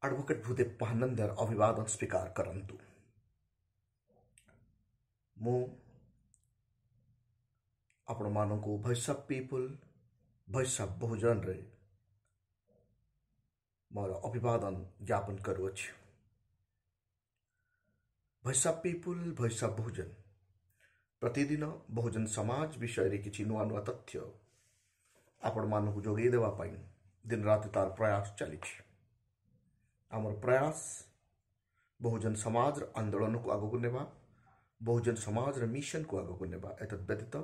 Advocate Bhudev महानंदर अभिवादन स्वीकार करंतु। मु आपण मानकु voice of people voice of Bahujan रे मोर अभिवादन ज्ञापन करुअछि। Voice of people voice of Bahujan प्रतिदिन बहुजन समाज विषय रे किछि नुआ नुआ तथ्य आपण मानकु जोगै देवा पई दिन रात तार प्रयास चलिछि। आमर प्रयास बहुजन समाज आंदोलन को आगू नेबा, बहुजन समाज मिशन को आगू नेबा। एतद व्यतीत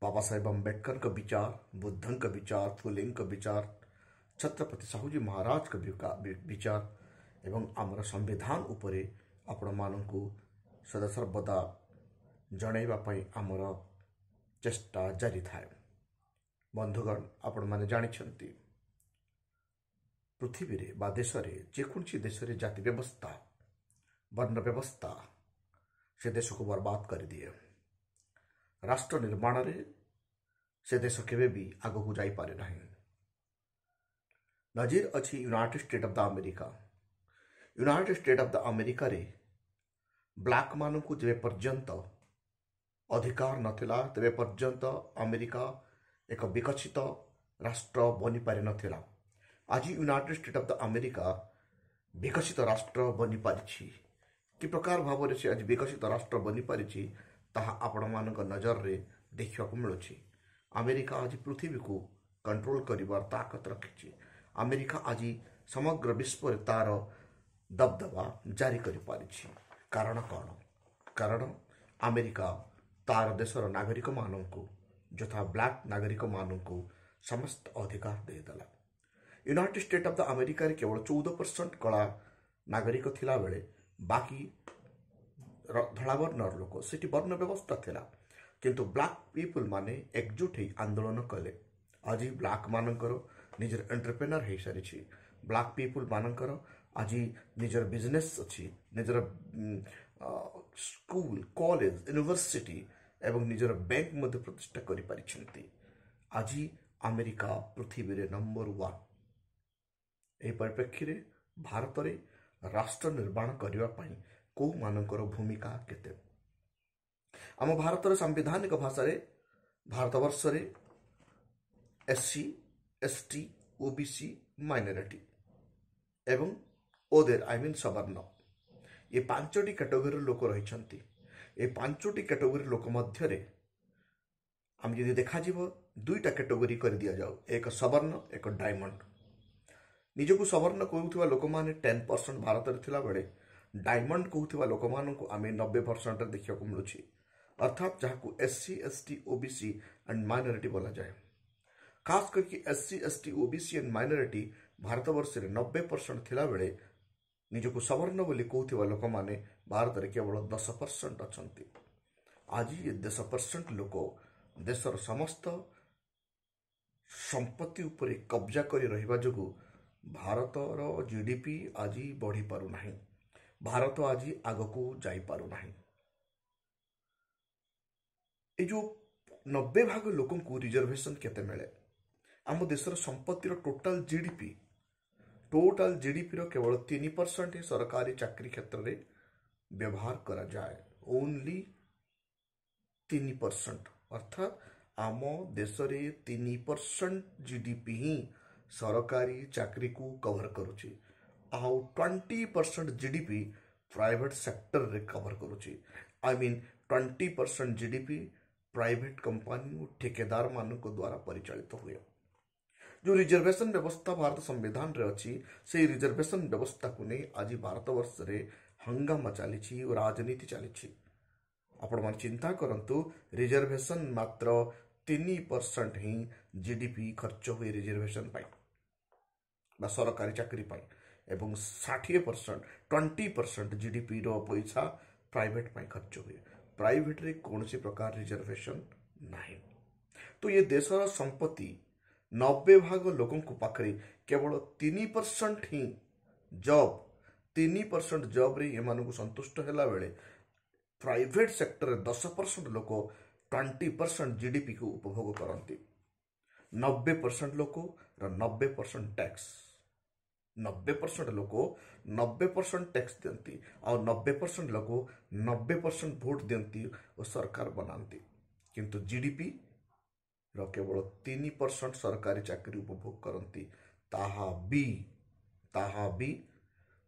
बाबा साहेब अम्बेडकर का विचार, बुद्धन का विचार, फुलें का विचार, छत्रपति साहूजी महाराज का विचार एवं आमर संविधान उपरे आपण मानकु सदा सर्वदा जणैबा पई आमर चेष्टा जारी थाए। बंधुगण, आपण माने जानिछंती पृथ्वी रे बा देश रे जेकोसी देश रे जाति व्यवस्था, वर्ण व्यवस्था से देश को बर्बाद कर दिए। राष्ट्र निर्माण रे से देश केबे भी आगो को जाई पारे नहीं। नजीर अच्छी United state of the America. United state of the America रे ब्लैक मानू को जेबे पर्यंत अधिकार नथिला तेबे पर्यंत अमेरिका एक विकसित राष्ट्र बनी पारि नथिला। आज United state of the America विकसित राष्ट्र बनी पारिछि। कि प्रकार भाव से आज विकसित राष्ट्र बनी पारिछि ताहा आपण मानक नजर रे देखिया को मिलुछि। अमेरिका आज पृथ्वी को कंट्रोल करिवार ताकत रखिछि। अमेरिका आज समग्र विश्व रे तार दबदबा जारी करि पारिछि। कारण कौन? कारण अमेरिका तार देशर नागरिक मानू यथा ब्लैक नागरिक मानू समस्त अधिकार देदेला। United state of the America रे केवल 14% कला नागरिक थिला बेले बाकी धड़ा वर्णर लोक सेठी वर्ण व्यवस्था थिला। किंतु ब्लैक पीपल माने एकजुट ही आंदोलन कले। आज ब्लैक मानकर निजर एंटरप्रेन्योर हो सारी। ब्लैक पीपल मानकर आज निजर बिजनेस अच्छी, निजर स्कूल, कॉलेज, यूनिवर्सिटी एवं निजर बैंक मध्य प्रतिष्ठा करि पारिछंती। आज अमेरिका पृथ्वी रे नंबर 1। एही परिप्रेक्षी रे भारत रे राष्ट्र निर्माण करिवा पई को मानकर भूमिका केते? आम भारत रे संवैधानिक भाषा रे भारतवर्ष रे एससी, एसटी, ओबीसी, माइनॉरिटी एवं ओदेर आई मीन सवर्ण ये 5टी कैटेगरी लोक रहिछंती। ए 5टी कैटेगरी लोक मध्य रे हम यदि देखा जीव 2टा कैटेगरी कर दिया जाओ, एक सवर्ण एक डायमंड। निजको सवर्ण कहूथिबा लोक माने 10% भारत रे थिला बेले डायमंड कहूथिबा लोक मानन को आमे 90% देखिया को मिलुछि। अर्थात जहाकू SC, ST, OBC and minority बोला जाए। खास करके SC, ST, OBC and minority Bharatvarsh रे 90% थिला बेले निजको सवर्ण बोली कहूथिबा लोक माने भारत रे केवल 10% अछंती। आज ये 10% लोक देशर समस्त संपत्ति उपरे कब्जा करी रहिबा जोगु भारतर जीडीपी आज बढ़ी पारु नाही। भारत आज आगको जाई पारु नाही। ए जो 90% लोक को रिजर्वेशन केते मिले? आम देशर संपत्तिर टोटाल जीडीपी रो केवल 3% ही सरकारी चाकरी क्षेत्र रे व्यवहार करा जाए। ओनली 3%। अर्थात आम देश रे 3% जीडीपी ही सरकारी चाकरी को कवर करुछि। आउ 20% जीडीपी प्राइवेट सेक्टर रे कवर करुछि। I mean 20% GDP private company और ठेकेदार मान को द्वारा परिचालित हुए। जो रिजर्वेशन व्यवस्था भारत संविधान रे अच्छी से रिजर्वेशन व्यवस्था को नहीं आज भारतवर्ष रे हंगामा चली और राजनीति चली। आपण मान चिंता करंतु रिजर्वेशन मात्र 3% ही जीडीपी खर्च हुए रिजर्वेशन पाई बा सरकारी चाकरी पाई एवं 60% 20% जीडीपी रो पैसा प्राइवेट पाई खर्च हुए। प्राइवेट रे कौन सी प्रकार रिजर्वेशन नहीं। तो ये देशर संपत्ति 90% लोगों को पाखरे केवल 3% ही जॉब 3% जॉब रे एमानकु संतुष्ट हैला बेले प्राइवेट सेक्टर 10% लोक 20% जीडीपी को उपभोग करती। 90% लोक 90% टैक्स 90% लोक 90% टैक्स दियंती और 90% लोक 90% भोट दियंती और सरकार बनाती किंतु जीडीपी रो केवल 3% सरकारी चाकरी उपभोग करती ताहा भी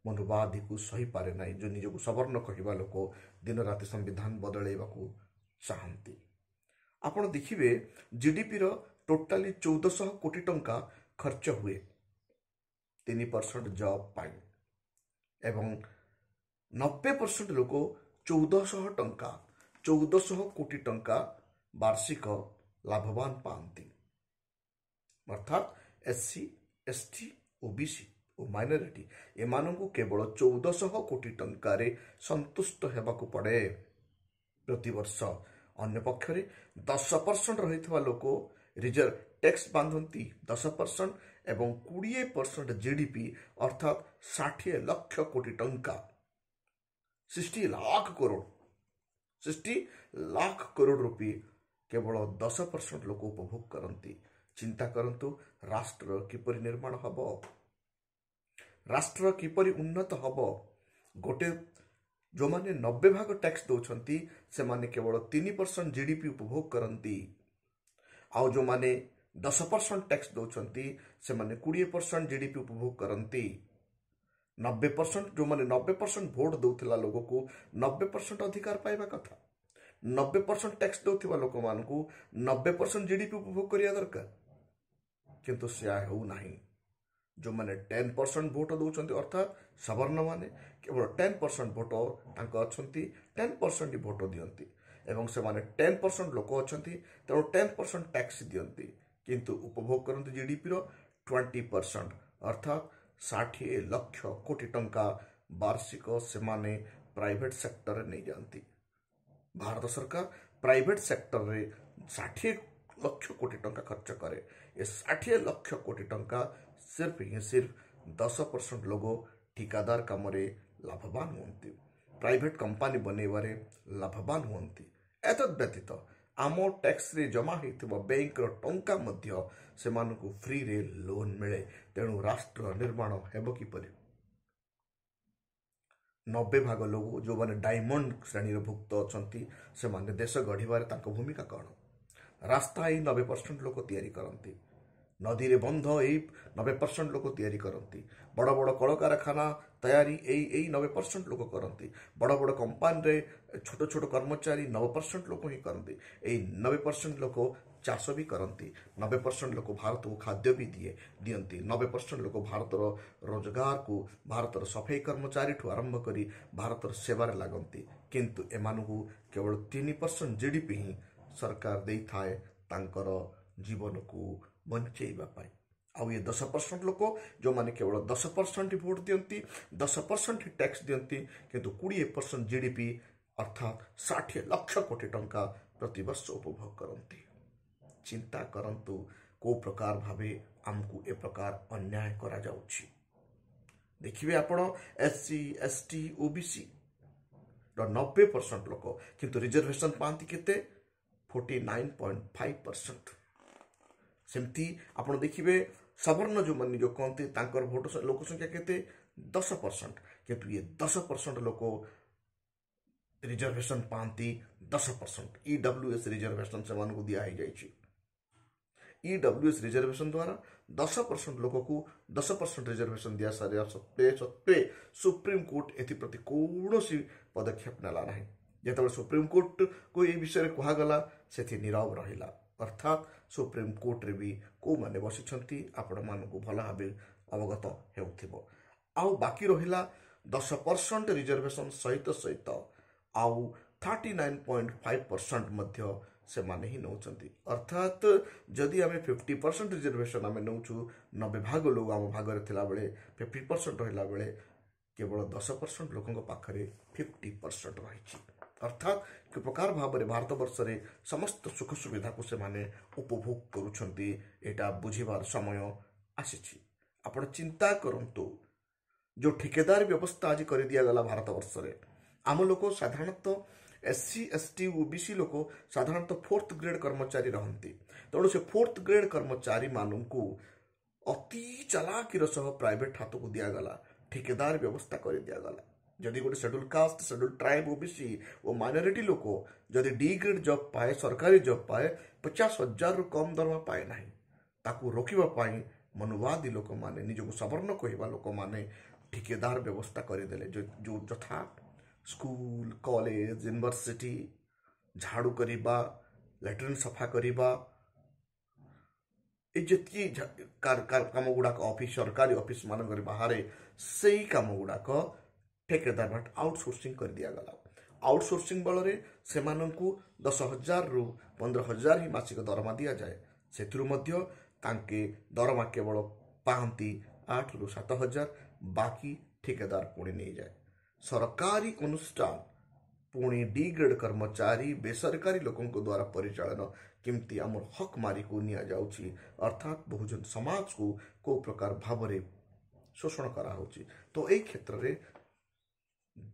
मनुवादी को सही पारे ना जो निजक सवर्ण कहवा लोक दिन राति संविधान बदलैवा चाहती आपण देखिए जीडीपी रो टोटाली 1400 कोटी टंका खर्च हुए 3% जॉब पाई एवं 90% लोक 1400 कोटी टंका वार्षिक लाभवान पाती अर्थात एससी एसटी ओबीसी और माइनॉरिटी एमानंकु केवल 1400 कोटी टंकारे संतुष्ट हेबाकु पड़े प्रतिवर्ष अन्य पक्षरे 10% रहितवा लोक रिजर्व टैक्स बांधती 10% एवं 20% जीडीपी अर्थात 60 लाख कोटी टंका 60 लाख करोड़ रुपये केवल 10% लोक उपभोग करती चिंता करंतु राष्ट्र किपरि निर्माण हब राष्ट्र किपरि उन्नत हब गोटे जो माने 90 भाग टैक्स दौरान से माने केवल 3% जीडीपी उपभोग करती आउ जो माने 10% टैक्स दौरान से माने 20% जीडीपी उपभोग करती 90% जो माने 90% भोट दौला लोक को 90% अधिकार पाइबा कथा 90% टैक्स दौथिबा लोक मानकु 90% जीडीपी उपभोग करिया दरकार किंतु से हो नहीं जो माने 10% भोट दौरान अर्थात सवर्ण माने केवल 10% भोट तांको अछंती 10% भोट दियंती एवं से माने 10% लोक अछंती तेणु 10% टैक्स दियंती किंतु उपभोग करंती जीडीपी रो 20% अर्थात 60 लाख कोटी टंका वार्षिक से माने प्राइवेट सेक्टर नहीं जानती भारत सरकार प्राइवेट सेक्टर रे 60 लाख कोटी टंका खर्च करे ये 60 लाख कोटी टंका सिर्फ 10% लोग ठिकादार काम लाभवान होती प्राइवेट कंपनी बनैबारे लाभवान होती एतद व्यतीत आम टैक्स रे जमा होता बैंक टंका मध्य से मानकु फ्री रे लोन मिले तेणु राष्ट्र निर्माण हेब किपरि 90 भाग लोग जो माने डायमंड श्रेणी भुक्त अच्छा से माने देश गढ़िबार तांको भूमिका कौन रास्ता ही 90% लोक तैयारी करती नदी रे बंध यही 90% लोक तैयारी करती बड़ बड़ कल कारखाना तैयारी यही 90% लोक करती बड़ बड़ कंपानी रे छोट छोट कर्मचारी 90% लोक ही करती यही 90% लोक चाष भी करती 90% लोक भारत को खाद्य भी दियंती 90% लोक भारत रोजगार को भारत सफाई कर्मचारी ठू आरंभ करी भारत सेवार लागंती किंतु एमानकु केवल 3% जीडीपी ही सरकार दे थाए तांकर जीवन को बंचेबा पाई आउ ये 10% लोक जो माने केवल 10% भोट दियंती 10% टैक्स दियंती किंतु 20% जीडीपी अर्थात 60 लाख कोटी टंका प्रति वर्ष उपभोग करती चिंता करंतु को प्रकार भावे आमको ए प्रकार अन्याय करा जाउछि देखिए आपण एससी एसटी ओबीसी 90% लोक किंतु रिजर्वेशन पाती केते 49.5% सेमती आपण देखिए सवर्ण जो मन जो कहते तांकर भोट लोक संख्या केते 10% किंतु ये 10% लोक रिजर्वेशन पाती 10% ईडब्ल्यूएस रिजर्वेशन से मानक दिया ही जाइछि ईडब्ल्यूएस रिजर्वेशन द्वारा 10% लोक को 10% रिजर्वेशन दिया सारे सत्वे सुप्रीम कोर्ट एप्रति कौन पदक्षेप नेला ना जिते सुप्रीम कोर्ट को ये विषय कहगला से नीरव रहा अर्थात सुप्रीम कोर्ट रे भी को माने बसिछंती आपण मानकु भला भाबे अवगत हेउथिबो आउ बाकी रहिला 10% रिजर्वेशन सहित आउ 39.5% मध्य से माने ही नौचंती अर्थात जदि आमे 50% रिजर्वेशन आमे नौचु 90 भाग लोग आम भाग रे थिला बेले 50% रहिला बेले केवल 10% लोकंक पाखरे 50% रहिछि अर्थात कि प्रकार भाव में भारत वर्ष रे समस्त सुख सुविधा को से माने उपभोग करुछंती एटा बुझिबार समय आसीछि आपण चिंता करंतु जो ठेकेदार व्यवस्था आज कर दिया गला भारत वर्ष रे आम लोक साधारणतः एससी एसटी ओबीसी लोक साधारणतः 4th ग्रेड कर्मचारी रहंती तेणु से 4th ग्रेड कर्मचारी मानू ଅତି ଚାଲାକିର ସହ ପ୍ରାଇଭେଟ ହାତକୁ ଦିଆଗଲା, ଠିକେଦାର ବ୍ୟବସ୍ଥା କରି ଦିଆଗଲା। ଯଦି ଗୋଟେ schedule caste, schedule tribe, OBC ଓ ମାଇନରିଟି ଲୋକ ଯଦି ଡି ଗ୍ରେଡ୍ ଜବ୍ ପାଏ, ସରକାରୀ ଜବ୍ ପାଏ, 50,000ରୁ କମ୍ ଦରମା ପାଏ ନାହିଁ, ତାକୁ ରୋକିବା ପାଇଁ ମନୁବାଦୀ ଲୋକମାନେ, ନିଜକୁ ସବର୍ଣ୍ଣ କହିବା ଲୋକମାନେ ଠିକେଦାର ବ୍ୟବସ୍ଥା କରିଦେଲେ। ଯେଉଁ ଯଥା ସ୍କୁଲ, କଲେଜ, ୟୁନିଭର୍ସିଟି ଝାଡ଼ୁ କରିବା, ଲାଟ୍ରିନ୍ ସଫା କରିବା, ଏ ଯେତିକି କାମ ଗୁଡ଼ାକ ଅଫିସ୍, ସରକାରୀ ଅଫିସ୍ ମାନଙ୍କରେ ବାହାରେ, ସେଇ କାମ ଗୁଡ଼ାକ ठेकेदार आउटसोर्सिंग कर दिगला। आउटसोर्सिंग बल सेमानंकु 10,000 ରୁ 15,000 ही मासिक दरमा दि जाए। से दरमा केवल पाती 8 ରୁ 7,000, बाकी ठेकेदार पुणी नहीं जाए। सरकारी अनुष्ठान पुणी डी ग्रेड कर्मचारी बेसरकारी लोकों द्वारा परिचालन केमती आमर हक मारी को निया जाउछि, अर्थात बहुजन समाज को को प्रकार भाव शोषण करा होछि। तो यही क्षेत्र में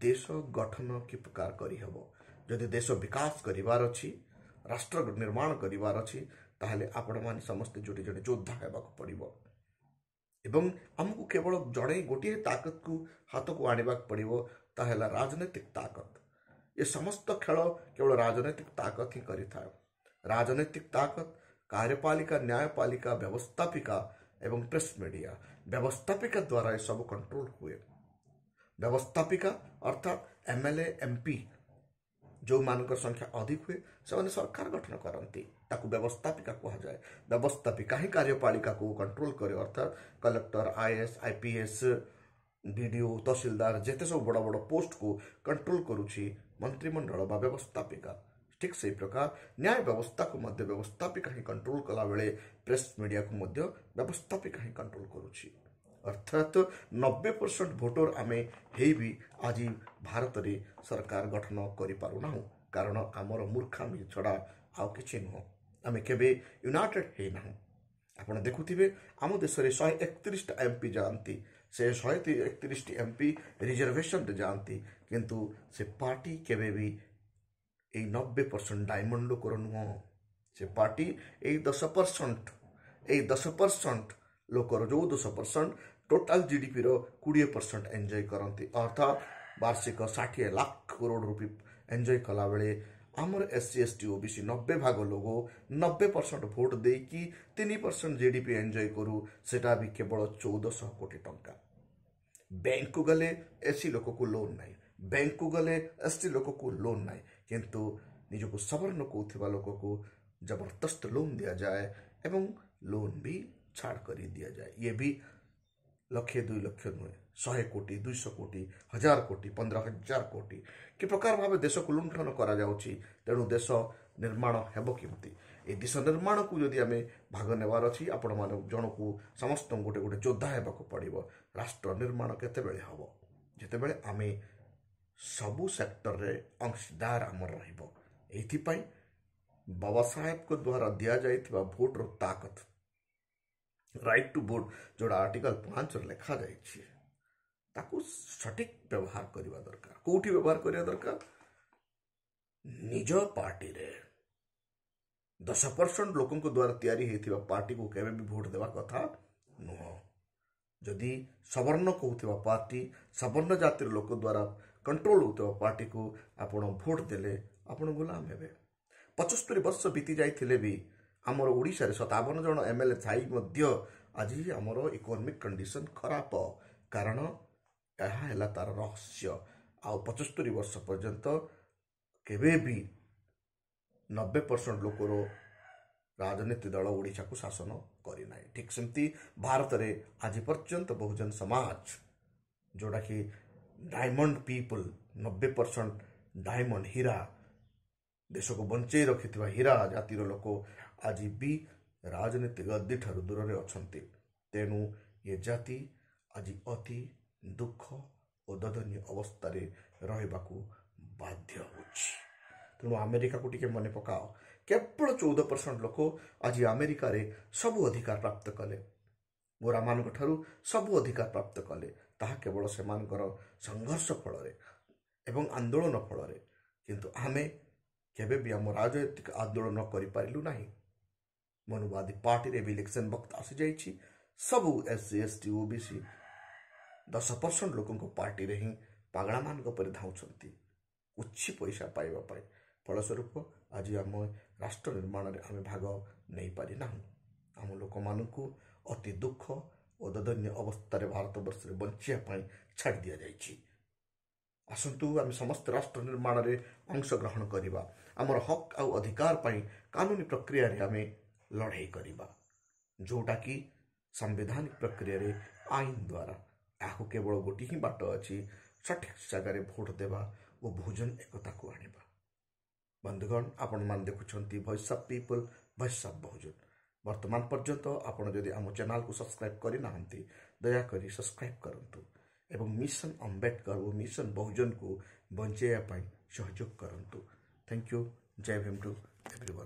देश गठन कि प्रकार करहब, जदि देश विकास करिवार अछि, राष्ट्र निर्माण करिवार अछि, ताहले आपण माने समस्त जोटी जोटी योद्धा हेबाक पड़िबो एवं हमकु केवल जड़े गोटे ताकत को हाथ को आनिबाक पड़िबो, ताहला राजनीतिक ताकत। ये समस्त खेल केवल राजनीतिक ताकत ही करिथाय। राजनीतिक ताकत कार्यपालिका, न्यायपालिका, व्यवस्थापिका एवं प्रेस मीडिया, व्यवस्थापिका द्वारा ये सब कंट्रोल हुए। व्यवस्थापिका अर्थात एमएलए, एमपी जो मानकर संख्या अधिक हुए से सरकार गठन करती, ताकू व्यवस्थापिका कहा जाए। व्यवस्थापिका ही कार्यपालिका को कंट्रोल करे, अर्थात कलेक्टर, आईएएस, आईपीएस, बीडीओ, तहसीलदार जेते सब बड़ बड़ पोस्ट को कंट्रोल करुछि मंत्रिमंडल बा व्यवस्थापिका। ठीक से प्रकार न्याय व्यवस्था को मध्य व्यवस्थापिका ही कंट्रोल कला बेले प्रेस मीडिया को मध्य व्यवस्थापिका ही कंट्रोल करुछि। अर्थात 90% भोटर आमे हे भी आज भारत रे सरकार गठन करि पारु ना, कारण आमर मूर्खामी छड़ा आउ किछि नुह। आमे केबे यूनाइटेड हे ना। आपण देखुथिबे आम देश रे 131 एमपी जानती, से 131 एमपी रिजर्वेशन रे जानती, किंतु से पार्टी केबे भी 90% डायमंड लोकर नुह। से पार्टी 10% लोकर जो 10% टोटाल जीडीपी रो 20% एंजॉय करती, अर्थात वार्षिक 60 लाख करोड़ रुपये एंजॉय कला बेले आमर एससी एसटी ओबीसी 90 भाग लोग 90% भोट दे कि 3% जीडीपी एंजॉय करू, सेटा भी केवल 1400 कोटी टंका। बैंक को गले एससी लोक को लोन नहीं, बैंक को गले एसटी लोक को लोन नहीं, किंतु निजको सवर्ण कहूथिबा लोक को जबरदस्त लोन दिया जाए एवं लोन भी छाड़ कर दिया जाए। ये भी लक्षे 2 लाख नुहे, 100 कोटी, 200 कोटी, 1000 कोटी, 15,000 कोटी कि प्रकार भाव देश को लुंठन करा जाउछि। तेणु देश निर्माण हेबो केमती, ए देश निर्माण को यदि आमे भाग नेवार अछि, आपण माने जन को समस्त गोटे गोटे योद्धा हेबाक पड़िबो। राष्ट्र निर्माण केतेबेले हबो, जेतेबेले आमे सबु सेक्टर रे अंशदार आमर रहिबो। एथि पई बाबा साहेब को द्वारा दिया जाइथिबा भोट रो ताकत, राइट टू वोट जोड़ा आर्टिकल 5 लिखा जाइछि, ताकू सठिक व्यवहार करबा दरकार। कोठी व्यवहार करबा दरकार, निज पार्टी रे 10% लोकों को द्वारा तैयारी हेतिबा पार्टी को केबे भी वोट देवा कथा नुह। जदि सवर्ण कहूथिबा पार्टी, सवर्ण जातिर लोक द्वारा कंट्रोल होतिबा पार्टी को आपण वोट देले आपण गुलाम हेबे। 75 वर्ष बीती जाइथिले भी आमर ओडिशा रे 57 जन एमएलए थाई मध्य आज आमर इकोनॉमिक कंडीशन खराब, कारण यह है तार रहस्य। आ 75 वर्ष पर्यंत केबे भी 90% लोकर राजनीति दल ओडिशा को शासन करना। ठीक सेमती भारत रे आज पर्यंत बहुजन समाज जोड़ा कि डायमंड पीपल, 90% डायमंड हीरा, देश को बंचे रखि हीरा जातिर लोक आज भी राजनीति गद्दी ठारू दूर रे अछंती। तेणु ये जाति आज अति दुख और दयनीय अवस्था रे रहिबाकू बाध्य होछि। तेणु अमेरिका को टिके मने पकाओ, केवल 14% लोक आज अमेरिका रे सबु अधिकार प्राप्त कले, गोरा मान ठारू सबु अधिकार प्राप्त कले, ताहा केवल सेमानकर संघर्ष फल रे एवं आंदोलन फल रे। किंतु आमे केबे भी आम राजनीतिक आंदोलन करि पारिलु नाही। मनुवादी पार्टी रे भी इलेक्शन वक्त आसी जाइछि, सबू SC ST OBC 10% लोकों पार्टी रे ही पागला मान पर धाउंट उच्ची पैसा पाइबा फलस्वरूप आज आम राष्ट्र निर्माण में आम भाग नहीं पारि ना आम लोक मानू अति दुख और दयनीय अवस्था भारत वर्ष में बंचापी छाड़ दि जाइए। आसतु आम समस्त राष्ट्र निर्माण में अंशग्रहण करवा आमर हक आउ अधिकार पाई कानूनी प्रक्रिया रे आम लड़ाई करवा जोटा कि संवैधानिक प्रक्रिया रे आईन द्वारा यहाँ केवल गोटे ही बाट अच्छी सठिक जगार भोट देवा और भोजन एकता को आनिबा। बंधुगण आपण मान देखुछंती voice of people voice of Bahujan. वर्तमान पर्यंत आपण जदि आम चैनल को सब्सक्राइब करि नाहंती दयाकरी सब्सक्राइब करंतु एवं मिशन अम्बेडकर और मिशन बहुजन को बंचाइया पाई सहयोग करंतु। Thank you. जय भीम टू एवरीवन।